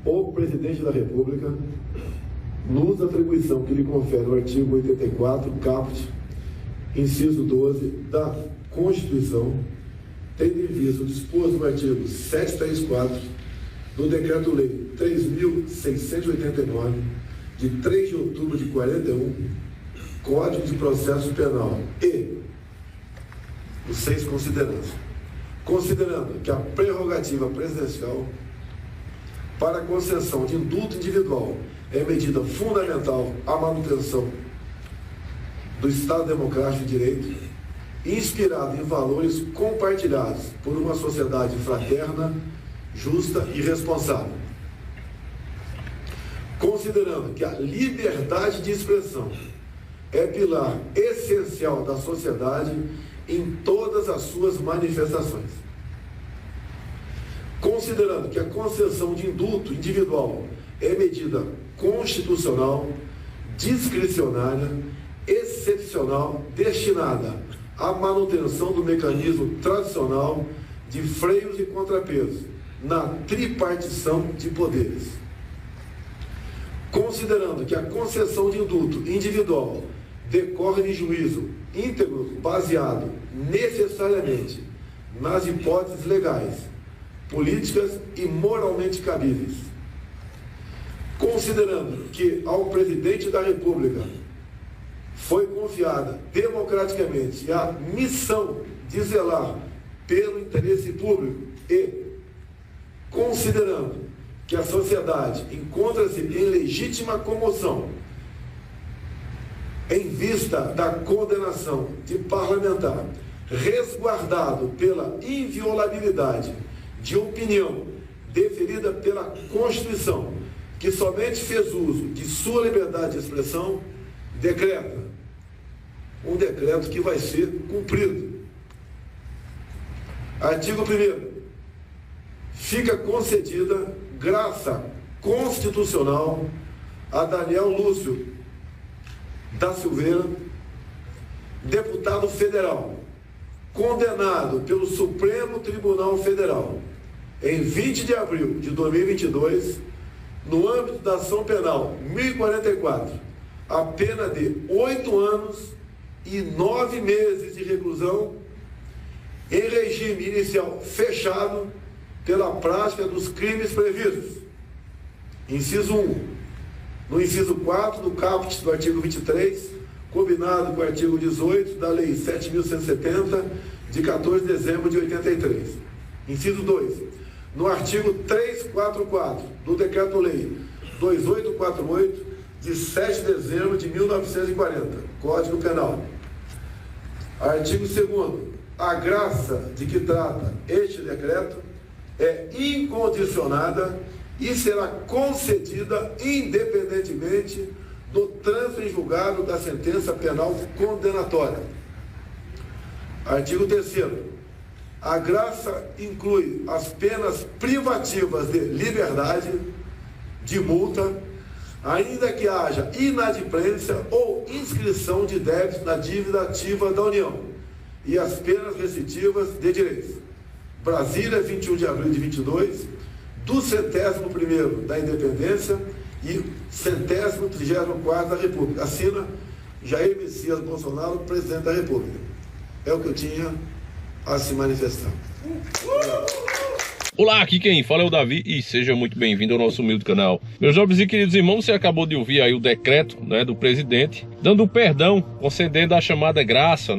o Presidente da República, no uso da atribuição que lhe confere o artigo 84, caput, inciso 12 da Constituição, tendo em vista o disposto no artigo 734 do Decreto-Lei 3.689, de 3 de outubro de 41, Código de Processo Penal e os 6 considerandos. Considerando que a prerrogativa presidencial para a concessão de indulto individual é medida fundamental à manutenção do Estado Democrático de Direito, inspirado em valores compartilhados por uma sociedade fraterna, justa e responsável. Considerando que a liberdade de expressão é pilar essencial da sociedade em todas as suas manifestações. Considerando que a concessão de indulto individual é medida constitucional, discricionária, excepcional, destinada à manutenção do mecanismo tradicional de freios e contrapesos na tripartição de poderes. Considerando que a concessão de indulto individual decorre de juízo íntegro baseado necessariamente nas hipóteses legais, políticas e moralmente cabíveis. Considerando que ao Presidente da República foi confiada democraticamente a missão de zelar pelo interesse público e considerando que a sociedade encontra-se em legítima comoção em vista da condenação de parlamentar resguardado pela inviolabilidade de opinião deferida pela Constituição, que somente fez uso de sua liberdade de expressão, decreta um decreto que vai ser cumprido. Artigo 1º. Fica concedida graça constitucional a Daniel Lúcio da Silveira, deputado federal, condenado pelo Supremo Tribunal Federal em 20 de abril de 2022, no âmbito da ação penal 1044, a pena de 8 anos e 9 meses de reclusão em regime inicial fechado pela prática dos crimes previstos. Inciso 1. No inciso 4 do caput do artigo 23, combinado com o artigo 18 da Lei 7.170, de 14 de dezembro de 83. Inciso 2. No artigo 344 do Decreto-Lei 2848, de 7 de dezembro de 1940, Código Penal. Artigo 2º. A graça de que trata este decreto é incondicionada e será concedida independentemente do trânsito em julgado da sentença penal condenatória. Artigo 3º. A graça inclui as penas privativas de liberdade, de multa, ainda que haja inadimplência ou inscrição de débito na dívida ativa da União, e as penas restritivas de direitos. Brasília, 21 de abril de 22, do 101º da Independência e 134º da República. Assina Jair Messias Bolsonaro, Presidente da República. É o que eu tinha a se manifestar. Olá, aqui quem fala é o Davi e seja muito bem-vindo ao nosso humilde canal. Meus nobres e queridos irmãos, você acabou de ouvir aí o decreto, do presidente, dando perdão, concedendo a chamada graça,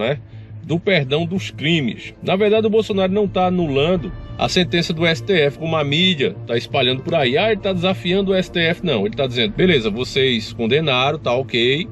do perdão dos crimes. Na verdade, o Bolsonaro não está anulando a sentença do STF, como a mídia está espalhando por aí. Ele está desafiando o STF, não. Ele está dizendo, beleza, vocês condenaram, tá ok,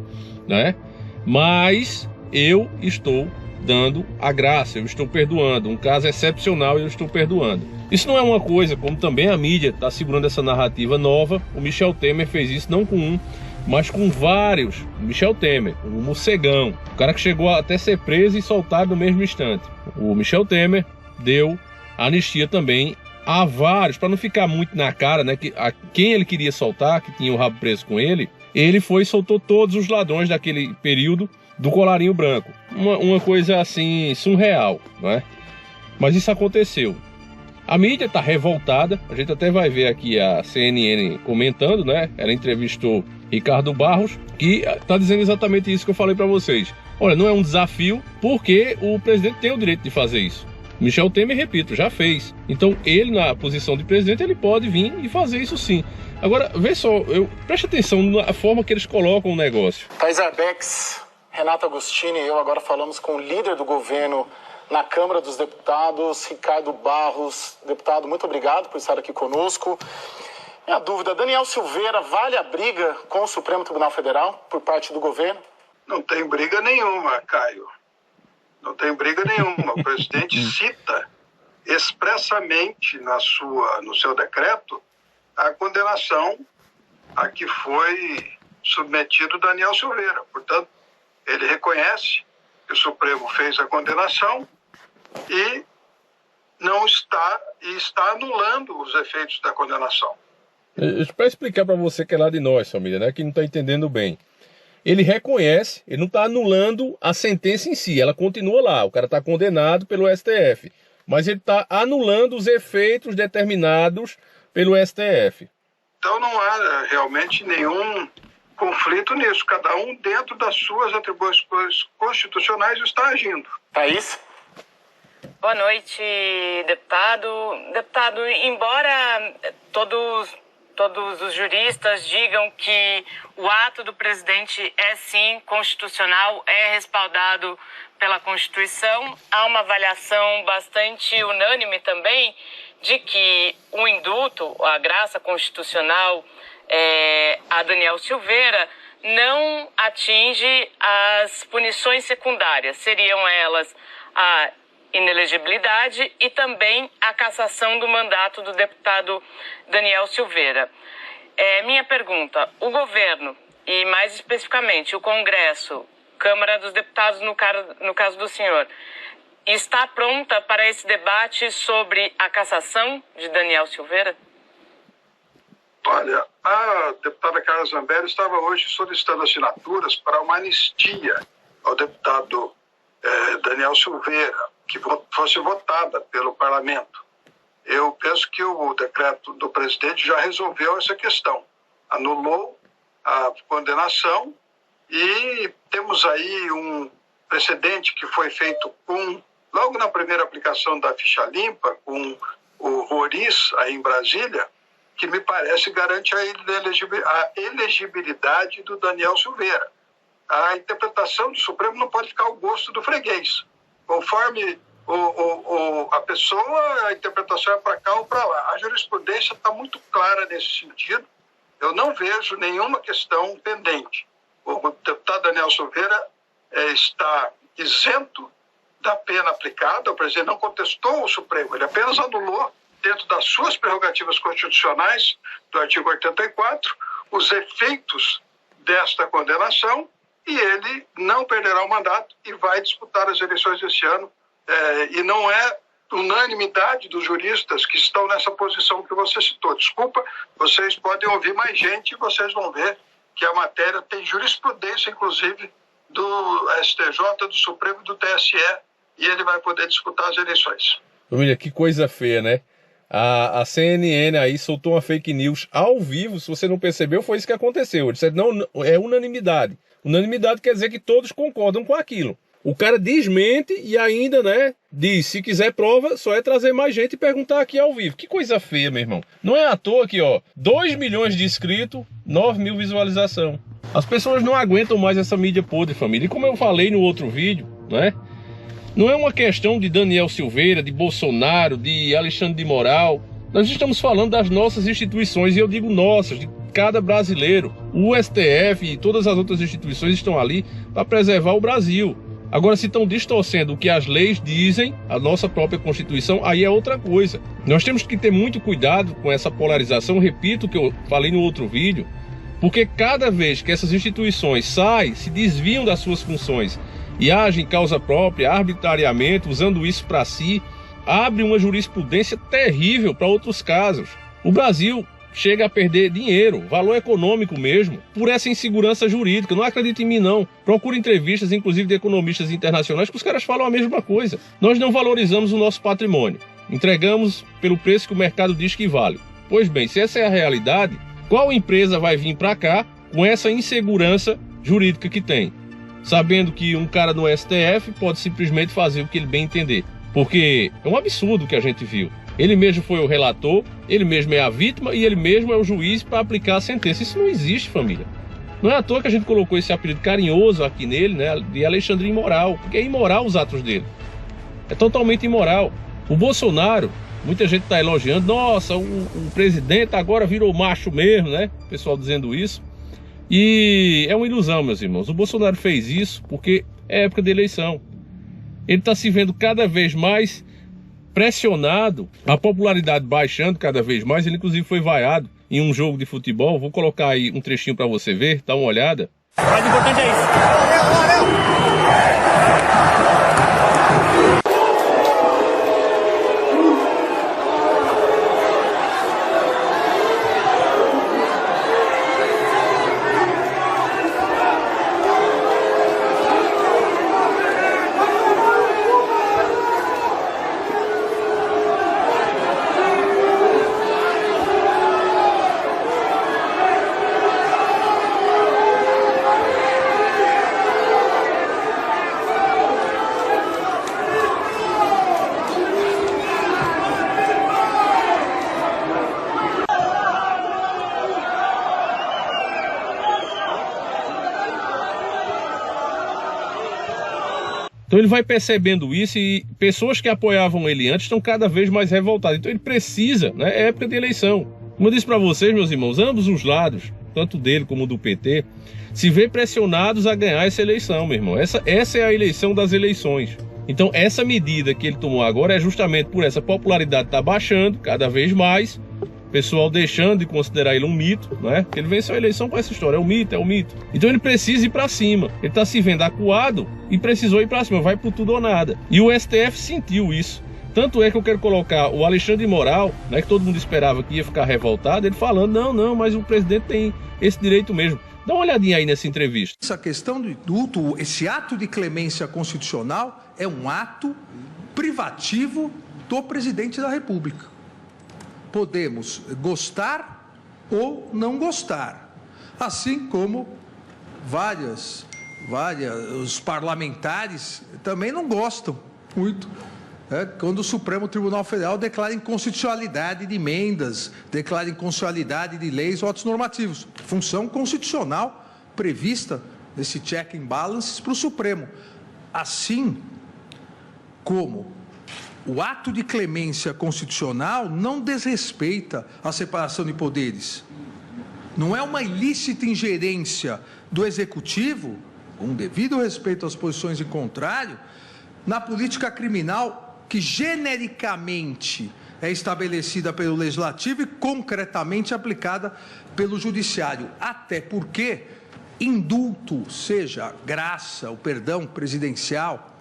mas eu estou dando a graça, eu estou perdoando. Um caso excepcional, eu estou perdoando. Isso não é uma coisa, como também a mídia está segurando essa narrativa nova. O Michel Temer fez isso não com um, mas com vários. O Michel Temer, o morcegão, o cara que chegou a até ser preso e soltado no mesmo instante. O Michel Temer deu anistia também a vários, para não ficar muito na cara, que a quem ele queria soltar, que tinha o rabo preso com ele foi e soltou todos os ladrões daquele período do colarinho branco. Uma coisa assim surreal, Mas isso aconteceu. A mídia está revoltada, a gente até vai ver aqui a CNN comentando, né? Ela entrevistou Ricardo Barros, que está dizendo exatamente isso que eu falei para vocês. Olha, não é um desafio, porque o presidente tem o direito de fazer isso. Michel Temer, repito, já fez. Então, ele, na posição de presidente, ele pode vir e fazer isso sim. Agora, vê só, preste atenção na forma que eles colocam o negócio. Thais Arbex, Renato Agostini e eu agora falamos com o líder do governo na Câmara dos Deputados, Ricardo Barros. Deputado, muito obrigado por estar aqui conosco. Minha dúvida, Daniel Silveira, vale a briga com o Supremo Tribunal Federal por parte do governo? Não tem briga nenhuma, Caio. Não tem briga nenhuma. O presidente cita expressamente no seu decreto a condenação a que foi submetido Daniel Silveira. Portanto, ele reconhece que o Supremo fez a condenação e está anulando os efeitos da condenação. Para explicar para você que é lá de nós, família, né, que não está entendendo bem. Ele reconhece, ele não está anulando a sentença em si, ela continua lá, o cara está condenado pelo STF, mas ele está anulando os efeitos determinados pelo STF. Então não há realmente nenhum conflito nisso, cada um dentro das suas atribuições constitucionais está agindo. Thaís? Boa noite, deputado. Deputado, embora todos os juristas digam que o ato do presidente é sim constitucional, é respaldado pela Constituição, há uma avaliação bastante unânime também de que o indulto, a graça constitucional a Daniel Silveira, não atinge as punições secundárias. Seriam elas a inelegibilidade e também a cassação do mandato do deputado Daniel Silveira. Minha pergunta, o governo e mais especificamente o Congresso, Câmara dos Deputados no caso do senhor, está pronta para esse debate sobre a cassação de Daniel Silveira? Olha, a deputada Carla Zambelli estava hoje solicitando assinaturas para uma anistia ao deputado Daniel Silveira, que fosse votada pelo parlamento. Eu penso que o decreto do presidente já resolveu essa questão. Anulou a condenação e temos aí um precedente que foi feito logo na primeira aplicação da ficha limpa, com o Roriz aí em Brasília, que me parece garante a elegibilidade do Daniel Silveira. A interpretação do Supremo não pode ficar ao gosto do freguês. Conforme a pessoa, a interpretação é para cá ou para lá. A jurisprudência está muito clara nesse sentido. Eu não vejo nenhuma questão pendente. O deputado Daniel Silveira está isento da pena aplicada. O presidente não contestou o Supremo, ele apenas anulou, dentro das suas prerrogativas constitucionais, do artigo 84, os efeitos desta condenação, e ele não perderá o mandato e vai disputar as eleições desse ano. E não é unanimidade dos juristas que estão nessa posição que você citou. Desculpa, vocês podem ouvir mais gente e vocês vão ver que a matéria tem jurisprudência, inclusive, do STJ, do Supremo e do TSE, e ele vai poder disputar as eleições. Família, que coisa feia, né? A CNN aí soltou uma fake news ao vivo, se você não percebeu, foi isso que aconteceu. Ele disse, não, é unanimidade. Unanimidade quer dizer que todos concordam com aquilo. O cara desmente e ainda, né, diz, se quiser prova, só é trazer mais gente e perguntar aqui ao vivo. Que coisa feia, meu irmão. Não é à toa aqui, ó, 2 milhões de inscritos, 9 mil visualização. As pessoas não aguentam mais essa mídia podre, família. E como eu falei no outro vídeo, né, não é uma questão de Daniel Silveira, de Bolsonaro, de Alexandre de Moraes. Nós estamos falando das nossas instituições, e eu digo nossas, de cada brasileiro. O STF e todas as outras instituições estão ali para preservar o Brasil. Agora, se estão distorcendo o que as leis dizem, a nossa própria Constituição, aí é outra coisa. Nós temos que ter muito cuidado com essa polarização, repito o que eu falei no outro vídeo, porque cada vez que essas instituições saem, se desviam das suas funções e agem em causa própria, arbitrariamente, usando isso para si, abre uma jurisprudência terrível para outros casos. O Brasil chega a perder dinheiro, valor econômico mesmo, por essa insegurança jurídica. Não acredite em mim, não. Procure entrevistas, inclusive de economistas internacionais, que os caras falam a mesma coisa. Nós não valorizamos o nosso patrimônio. Entregamos pelo preço que o mercado diz que vale. Pois bem, se essa é a realidade, qual empresa vai vir para cá com essa insegurança jurídica que tem? Sabendo que um cara no STF pode simplesmente fazer o que ele bem entender. Porque é um absurdo o que a gente viu. Ele mesmo foi o relator, ele mesmo é a vítima e ele mesmo é o juiz para aplicar a sentença. Isso não existe, família. Não é à toa que a gente colocou esse apelido carinhoso aqui nele, né, de Alexandre Imoral, porque é imoral os atos dele. É totalmente imoral. O Bolsonaro, muita gente está elogiando, nossa, o presidente agora virou macho mesmo, né? O pessoal dizendo isso. E é uma ilusão, meus irmãos. O Bolsonaro fez isso porque é época de eleição. Ele está se vendo cada vez mais pressionado, a popularidade baixando cada vez mais. Ele inclusive foi vaiado em um jogo de futebol. Vou colocar aí um trechinho para você ver, dá uma olhada. O mais importante é isso. Então ele vai percebendo isso e pessoas que apoiavam ele antes estão cada vez mais revoltadas. Então ele precisa, né? É época de eleição. Como eu disse para vocês, meus irmãos, ambos os lados, tanto dele como do PT, se vê pressionados a ganhar essa eleição, meu irmão. Essa é a eleição das eleições. Então essa medida que ele tomou agora é justamente por essa popularidade estar baixando cada vez mais, pessoal deixando de considerar ele um mito, né? Ele venceu a eleição com essa história, é um mito. Então ele precisa ir para cima. Ele está se vendo acuado e precisou ir para cima, vai por tudo ou nada. E o STF sentiu isso. Tanto é que eu quero colocar o Alexandre Imoral, né, que todo mundo esperava que ia ficar revoltado, ele falando, não, mas o presidente tem esse direito mesmo. Dá uma olhadinha aí nessa entrevista. Essa questão do indulto, esse ato de clemência constitucional é um ato privativo do presidente da República. Podemos gostar ou não gostar, assim como os parlamentares também não gostam muito, né, quando o Supremo Tribunal Federal declara inconstitucionalidade de emendas, declara inconstitucionalidade de leis ou atos normativos, função constitucional prevista nesse check and balances para o Supremo, assim como o ato de clemência constitucional não desrespeita a separação de poderes. Não é uma ilícita ingerência do Executivo, com devido respeito às posições em contrário, na política criminal que genericamente é estabelecida pelo Legislativo e concretamente aplicada pelo Judiciário. Até porque indulto, seja graça, o perdão presidencial,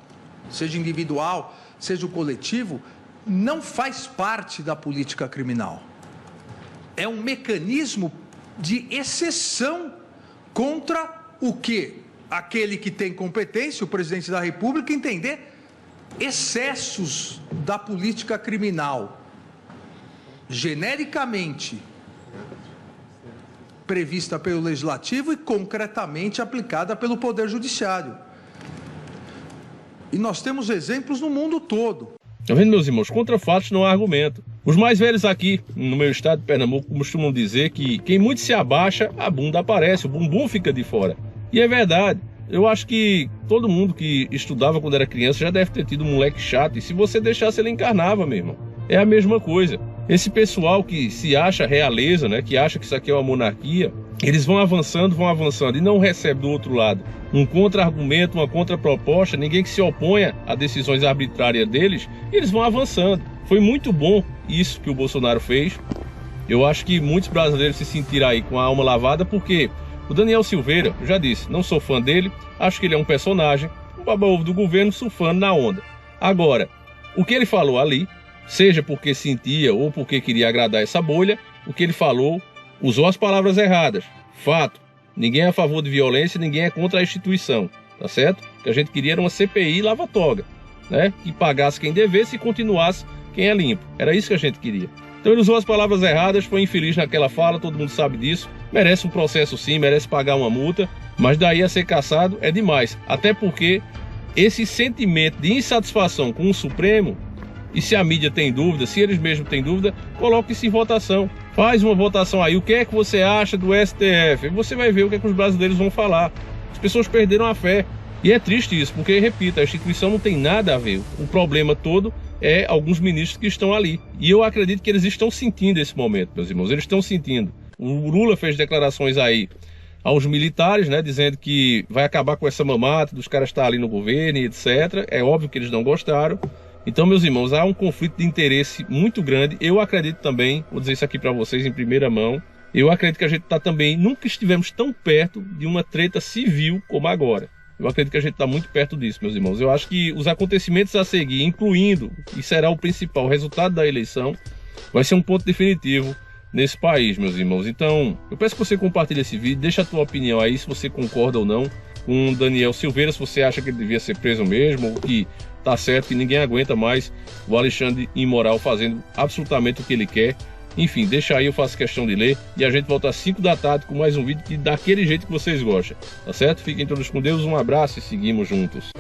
seja individual, seja o coletivo, não faz parte da política criminal. É um mecanismo de exceção contra o que aquele que tem competência, o presidente da República, entender excessos da política criminal, genericamente prevista pelo Legislativo e concretamente aplicada pelo Poder Judiciário. E nós temos exemplos no mundo todo. Tá vendo, meus irmãos? Contra fatos não há argumento. Os mais velhos aqui, no meu estado de Pernambuco, costumam dizer que quem muito se abaixa, a bunda aparece, o bumbum fica de fora. E é verdade. Eu acho que todo mundo que estudava quando era criança já deve ter tido um moleque chato. E se você deixasse, ele encarnava, meu irmão. É a mesma coisa. Esse pessoal que se acha realeza, né, que acha que isso aqui é uma monarquia, eles vão avançando e não recebe do outro lado um contra-argumento, uma contraproposta, ninguém que se oponha a decisões arbitrárias deles, e eles vão avançando. Foi muito bom isso que o Bolsonaro fez. Eu acho que muitos brasileiros se sentiram aí com a alma lavada, porque o Daniel Silveira, eu já disse, não sou fã dele, acho que ele é um personagem, um baba-ovo do governo surfando na onda. Agora, o que ele falou ali, seja porque sentia ou porque queria agradar essa bolha, o que ele falou, usou as palavras erradas. Fato. Ninguém é a favor de violência, ninguém é contra a instituição, tá certo? O que a gente queria era uma CPI lava-toga, né? Que pagasse quem devesse e continuasse quem é limpo. Era isso que a gente queria. Então ele usou as palavras erradas, foi infeliz naquela fala, todo mundo sabe disso. Merece um processo sim, merece pagar uma multa, mas daí a ser cassado é demais. Até porque esse sentimento de insatisfação com o Supremo, e se a mídia tem dúvida, se eles mesmos têm dúvida, coloque isso em votação. Faz uma votação aí, o que é que você acha do STF? E você vai ver o que é que os brasileiros vão falar. As pessoas perderam a fé. E é triste isso, porque, repito, a instituição não tem nada a ver. O problema todo é alguns ministros que estão ali. E eu acredito que eles estão sentindo esse momento, meus irmãos. Eles estão sentindo. O Lula fez declarações aí aos militares, né, dizendo que vai acabar com essa mamata dos caras estar ali no governo e etc. É óbvio que eles não gostaram. Então, meus irmãos, há um conflito de interesse muito grande. Eu acredito também, vou dizer isso aqui para vocês em primeira mão, eu acredito que a gente está também, nunca estivemos tão perto de uma treta civil como agora. Eu acredito que a gente está muito perto disso, meus irmãos. Eu acho que os acontecimentos a seguir, incluindo, e será o principal resultado da eleição, vai ser um ponto definitivo nesse país, meus irmãos. Então, eu peço que você compartilhe esse vídeo, deixa a tua opinião aí, se você concorda ou não com o Daniel Silveira, se você acha que ele devia ser preso mesmo, ou que tá certo, que ninguém aguenta mais o Alexandre Imoral fazendo absolutamente o que ele quer. Enfim, deixa aí, eu faço questão de ler. E a gente volta às 5 da tarde com mais um vídeo daquele jeito que vocês gostam. Tá certo? Fiquem todos com Deus, um abraço e seguimos juntos.